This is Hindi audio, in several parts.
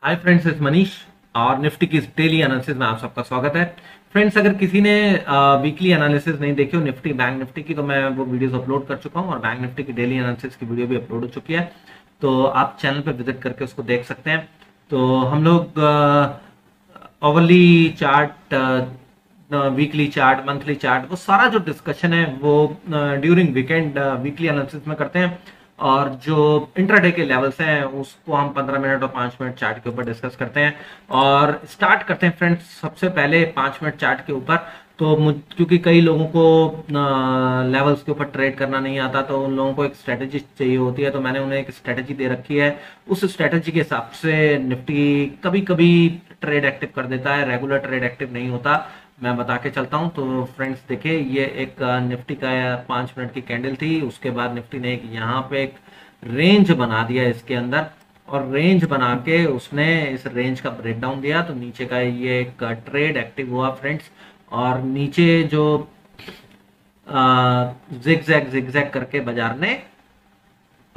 हाय फ्रेंड्स, इस मनीष और निफ्टी की डेली एनालिसिस में आप सबका स्वागत है। फ्रेंड्स, अगर किसी ने वीकली एनालिसिस नहीं देखी हो निफ्टी बैंक निफ्टी की, तो मैं वो वीडियोस अपलोड कर चुका हूं और बैंक निफ्टी की डेली एनालिसिस की वीडियो भी अपलोड हो चुकी है, तो आप चैनल पे विजिट करके उसको देख सकते हैं। तो हम लोग overly chart, weekly chart, monthly chart, वो सारा जो डिस्कशन है वो ड्यूरिंग वीकेंड वीकली एनालिसिस में करते हैं। और जो इंट्राडे के लेवल्स हैं उसको हम 15 मिनट और 5 मिनट चार्ट के ऊपर डिस्कस करते हैं। और स्टार्ट करते हैं फ्रेंड्स सबसे पहले 5 मिनट चार्ट के ऊपर। तो क्योंकि कई लोगों को लेवल्स के ऊपर ट्रेड करना नहीं आता, तो उन लोगों को एक स्ट्रेटेजी चाहिए होती है, तो मैंने उन्हें एक स्ट्रेटेजी दे रखी है। उस स्ट्रेटेजी के हिसाब से निफ्टी कभी कभी ट्रेड एक्टिव कर देता है, रेगुलर ट्रेड एक्टिव नहीं होता। मैं बता के चलता हूं। तो फ्रेंड्स देखिए, ये एक निफ्टी का 5 मिनट की कैंडल थी। उसके बाद निफ्टी ने एक यहाँ पे एक रेंज बना दिया इसके अंदर, और रेंज बना के उसने इस रेंज का ब्रेकडाउन दिया। तो नीचे का ये एक ट्रेड एक्टिव हुआ फ्रेंड्स, और नीचे जो जिगजैग जिगजैग करके बाजार ने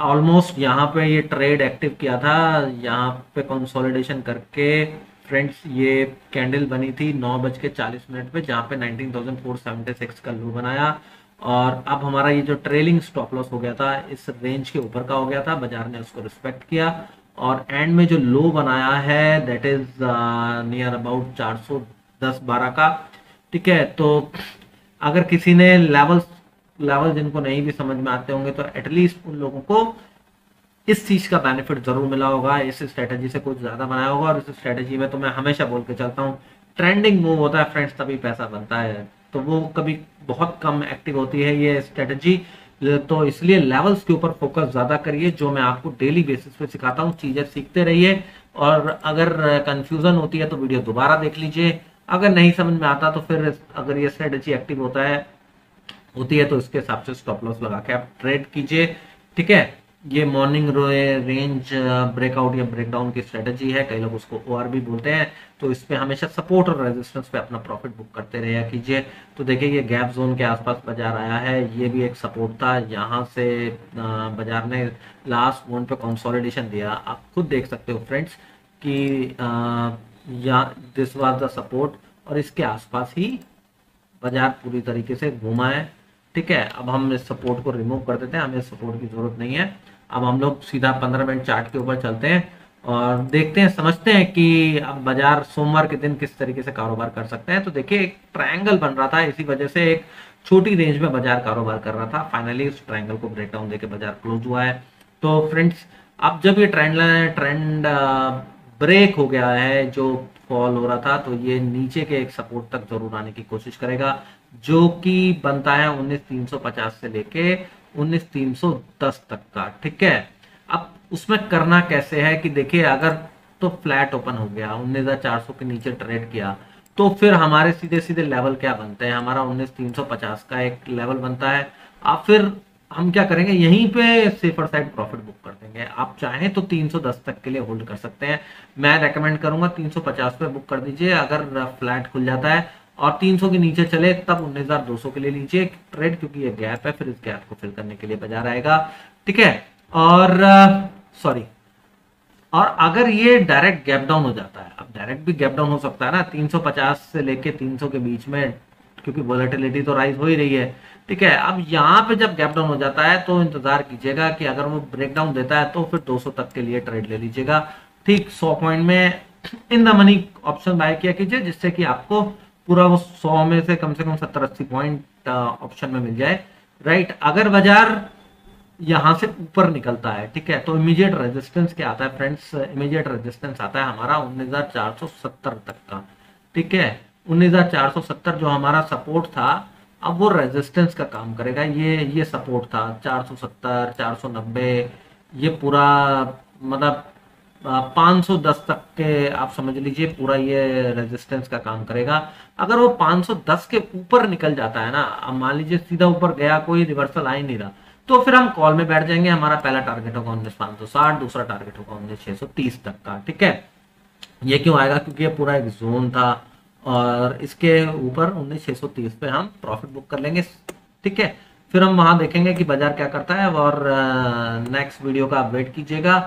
ऑलमोस्ट यहाँ पे ये ट्रेड एक्टिव किया था। यहाँ पे कंसोलिडेशन करके फ्रेंड्स ये कैंडल बनी थी 9:40 पे, जहाँ पे 19,476 का लो बनाया। और अब हमारा ये जो ट्रेलिंग स्टॉप लॉस हो गया था इस रेंज के ऊपर का हो गया था, बाजार ने उसको रिस्पेक्ट किया। और एंड में जो लो बनाया है दैट इज नियर अबाउट 410-12 का। ठीक है, तो अगर किसी ने लेवल जिनको नहीं भी समझ में आते होंगे, तो एटलीस्ट उन लोगों को इस चीज का बेनिफिट जरूर मिला होगा, इस स्ट्रेटेजी से कुछ ज्यादा बनाया होगा। और इस स्ट्रेटेजी में तो मैं हमेशा बोल के चलता हूँ, ट्रेंडिंग मूव होता है फ्रेंड्स तभी पैसा बनता है, तो वो कभी बहुत कम एक्टिव होती है ये स्ट्रेटेजी। तो इसलिए लेवल्स के ऊपर फोकस ज्यादा करिए, जो मैं आपको डेली बेसिस पे सिखाता हूँ। चीजें सीखते रहिए, और अगर कंफ्यूजन होती है तो वीडियो दोबारा देख लीजिए। अगर नहीं समझ में आता तो फिर अगर ये स्ट्रेटेजी एक्टिव होती है तो इसके हिसाब से स्टॉप लॉस लगा के आप ट्रेड कीजिए। ठीक है, ये मॉर्निंग रेंज ब्रेकआउट या ब्रेकडाउन की स्ट्रेटेजी है, कई लोग उसको ओआर भी बोलते हैं। तो इस पे हमेशा सपोर्ट और रेजिस्टेंस पे अपना प्रॉफिट बुक करते रहा कीजिए। तो देखिए, ये गैप जोन के आसपास बाजार आया है, ये भी एक सपोर्ट था। यहाँ से बाजार ने लास्ट पॉइंट पे कंसोलिडेशन दिया। आप खुद देख सकते हो फ्रेंड्स कि यहाँ दिस वाज द सपोर्ट, और इसके आसपास ही बाजार पूरी तरीके से घूमा है। ठीक है, अब हम इस सपोर्ट को रिमूव कर देते हैं, हमें सपोर्ट की जरूरत नहीं है। अब हम लोग सीधा 15 मिनट चार्ट के ऊपर चलते हैं और देखते हैं, समझते हैं कि अब बाजार सोमवार के दिन किस तरीके से कारोबार कर सकते हैं। तो देखिए, एक ट्रायंगल बन रहा था, इसी वजह से एक छोटी रेंज में बाजार कारोबार कर रहा था। फाइनली उस ट्रायंगल को ब्रेकडाउन देके बाजार क्लोज हुआ है। तो फ्रेंड्स, अब जब ये ट्रेंड ब्रेक हो गया है, जो फॉल हो रहा था, तो ये नीचे के एक सपोर्ट तक जरूर आने की कोशिश करेगा, जो कि बनता है 19,350 से लेके 19,310 तक का। ठीक है, अब उसमें करना कैसे है कि देखिए, अगर तो फ्लैट ओपन हो गया, 19,400 के नीचे ट्रेड किया, तो फिर हमारे सीधे सीधे लेवल क्या बनते हैं, हमारा 19,350 का एक लेवल बनता है। अब फिर हम क्या करेंगे, यहीं पे सेफर साइड प्रॉफिट बुक कर देंगे। आप चाहें तो 310 तक के लिए होल्ड कर सकते हैं। मैं रेकमेंड करूंगा 350 पे बुक कर दीजिए। अगर फ्लैट खुल जाता है और 300 के नीचे चले, तब 19,200 के लिए लीजिए ट्रेड, क्योंकि ये गैप है, फिर इस गैप को फिल करने के लिए बाजार आएगा। ठीक है, और सॉरी, और अगर ये डायरेक्ट गैप डाउन हो जाता है, अब डायरेक्ट भी गैप डाउन हो सकता है ना 350 से लेके 300 के बीच में, क्योंकि वोलेटिलिटी तो राइज हो ही रही है। ठीक है, अब यहाँ पे जब गैप डाउन हो जाता है तो इंतजार कीजिएगा कि अगर वो ब्रेक डाउन देता है तो फिर 200 तक के लिए ट्रेड ले लीजिएगा। ठीक 100 पॉइंट में in the money option buy किया कीजिए, जिससे कि आपको पूरा वो 100 में से कम 70-80 पॉइंट ऑप्शन में मिल जाए। राइट, अगर बाजार यहाँ से ऊपर निकलता है, ठीक है, तो इमीडिएट रेजिस्टेंस क्या आता है फ्रेंड्स, इमीडिएट रेजिस्टेंस आता है हमारा 19,470 तक का। ठीक है, 19,470 जो हमारा सपोर्ट था, अब वो रेजिस्टेंस का काम करेगा। ये सपोर्ट था 470, 490, ये पूरा मतलब 510 तक के आप समझ लीजिए, पूरा ये रेजिस्टेंस का काम करेगा। अगर वो 510 के ऊपर निकल जाता है ना, अब मान लीजिए सीधा ऊपर गया, कोई रिवर्सल आ ही नहीं रहा, तो फिर हम कॉल में बैठ जाएंगे। हमारा पहला टारगेट होगा 19,560, दूसरा टारगेट होगा 19,630 तक का। ठीक है, ये क्यों आएगा, क्योंकि ये पूरा एक जोन था, और इसके ऊपर 19,630 पे हम प्रॉफिट बुक कर लेंगे। ठीक है, फिर हम वहां देखेंगे कि बाजार क्या करता है, और नेक्स्ट वीडियो का आप वेट कीजिएगा।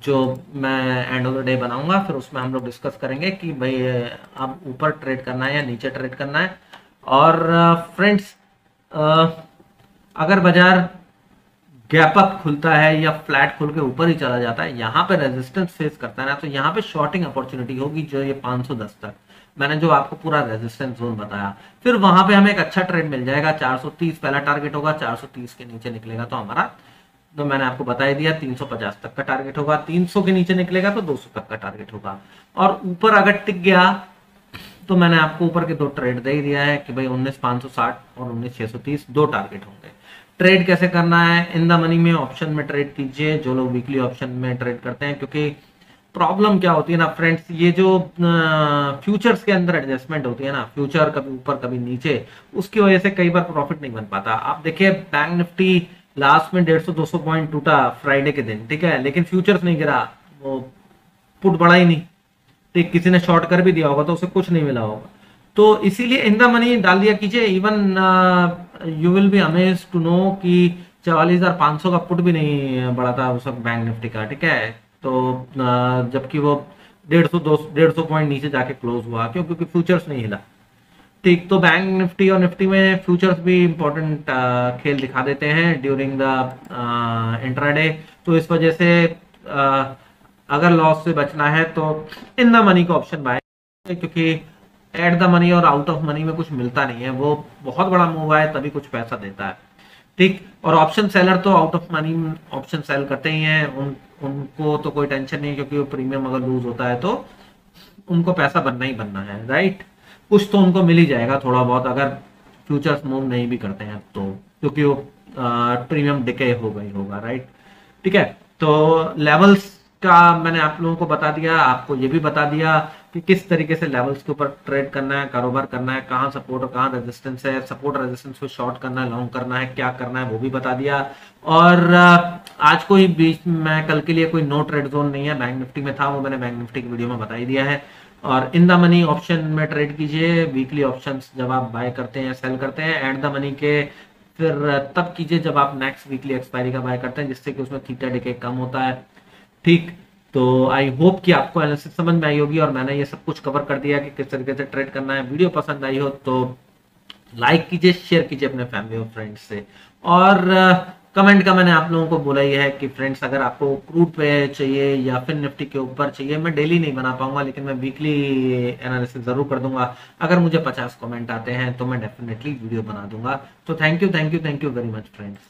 जो मैं एंड ऑफ द डे बनाऊंगा, फिर उसमें हम लोग डिस्कस करेंगे कि भाई अब ऊपर ट्रेड करना है या नीचे ट्रेड करना है। और फ्रेंड्स, अगर बाजार गैप अप खुलता है या फ्लैट खुल के ऊपर ही चला जाता है, यहाँ पे रेजिस्टेंस फेस करता है ना, तो यहाँ पे शॉर्टिंग अपॉर्चुनिटी होगी जो ये 510 तक मैंने जो आपको पूरा रेजिस्टेंस जोन बताया, फिर वहां पे हमें एक अच्छा ट्रेड मिल जाएगा। 430 पहला टारगेट होगा, 430 के नीचे निकलेगा तो हमारा, तो मैंने आपको बता ही दिया 350 तक का टारगेट होगा, 300 के नीचे निकलेगा तो 200 तक का टारगेट होगा। और ऊपर अगर टिक गया तो मैंने आपको ऊपर के दो ट्रेड दे ही दिया है कि भाई 19,560 और 19,630 दो टारगेट होंगे। ट्रेड कैसे करना है? इन द मनी में ऑप्शन में ट्रेड कीजिए, जो लोग वीकली ऑप्शन में ट्रेड करते हैं, क्योंकि प्रॉब्लम क्या होती है ना फ्रेंड्स, ये जो फ्यूचर्स के अंदर एडजस्टमेंट होती है ना, फ्यूचर कभी ऊपर कभी नीचे, उसकी वजह से कई बार प्रॉफिट नहीं बन पाता। आप देखिए बैंक निफ्टी लास्ट में 150-200 पॉइंट टूटा फ्राइडे के दिन, ठीक है, लेकिन फ्यूचर्स नहीं गिरा, वो पुट बढ़ा ही नहीं, ठीक, किसी ने शॉर्ट कर भी दिया होगा तो उसे कुछ नहीं मिला होगा। तो इसीलिए इन द मनी डाल दिया कीजिए। Even you will be amaze to know कि 44,500 का पुट भी नहीं बढ़ा था उस वक्त बैंक निफ्टी का, ठीक है। तो जबकि वो 150 पॉइंट नीचे जाके क्लोज हुआ, क्यों? क्योंकि फ्यूचर्स नहीं हिला, ठीक। तो बैंक निफ्टी और निफ्टी में फ्यूचर्स भी इंपॉर्टेंट खेल दिखा देते हैं ड्यूरिंग द इंट्राडे। तो इस वजह से अगर लॉस से बचना है तो इन द मनी का ऑप्शन बाय, क्योंकि एट द मनी और आउट ऑफ मनी में कुछ मिलता नहीं है, वो बहुत बड़ा मूव है तभी कुछ पैसा देता है, ठीक। और ऑप्शन सेलर तो out of money option sell करते ही हैं, उनको तो कोई टेंशन नहीं, क्योंकि वो प्रीमियम अगर लूज होता है तो उनको पैसा बनना ही बनना है, राइट। कुछ तो उनको मिल ही जाएगा थोड़ा बहुत, अगर फ्यूचर्स मूव नहीं भी करते हैं तो, क्योंकि वो प्रीमियम डिके होगा ही होगा, राइट, ठीक है। तो लेवल्स का मैंने आप लोगों को बता दिया, आपको ये भी बता दिया कि किस तरीके से लेवल्स के ऊपर ट्रेड करना है, कारोबार करना है, कहाँ सपोर्ट और कहाँ रेजिस्टेंस है, सपोर्ट रेजिस्टेंस को शॉर्ट करना है, लॉन्ग करना है, क्या करना है वो भी बता दिया। और आज कोई बीच में कल के लिए कोई नो ट्रेड जोन नहीं है, बैंक निफ्टी में था वो मैंने बैंक निफ्टी की वीडियो में बता ही दिया है। और इन द मनी ऑप्शन में ट्रेड कीजिए, वीकली ऑप्शंस जब आप बाय करते हैं सेल करते हैं, एट द मनी के फिर तब कीजिए जब आप नेक्स्ट वीकली एक्सपायरी का बाय करते हैं, जिससे कि उसमें थीटा डिके कम होता है, ठीक। तो आई होप कि आपको एनालिसिस समझ में आई होगी और मैंने ये सब कुछ कवर कर दिया कि किस तरीके से ट्रेड करना है। वीडियो पसंद आई हो तो लाइक कीजिए, शेयर कीजिए अपने फैमिली और फ्रेंड्स से। और कमेंट का मैंने आप लोगों को बोला ही है कि फ्रेंड्स, अगर आपको क्रूड पे चाहिए या फिर निफ्टी के ऊपर चाहिए, मैं डेली नहीं बना पाऊंगा लेकिन मैं वीकली एनालिसिस जरूर कर दूंगा। अगर मुझे 50 कमेंट आते हैं तो मैं डेफिनेटली वीडियो बना दूंगा। तो thank you very much friends.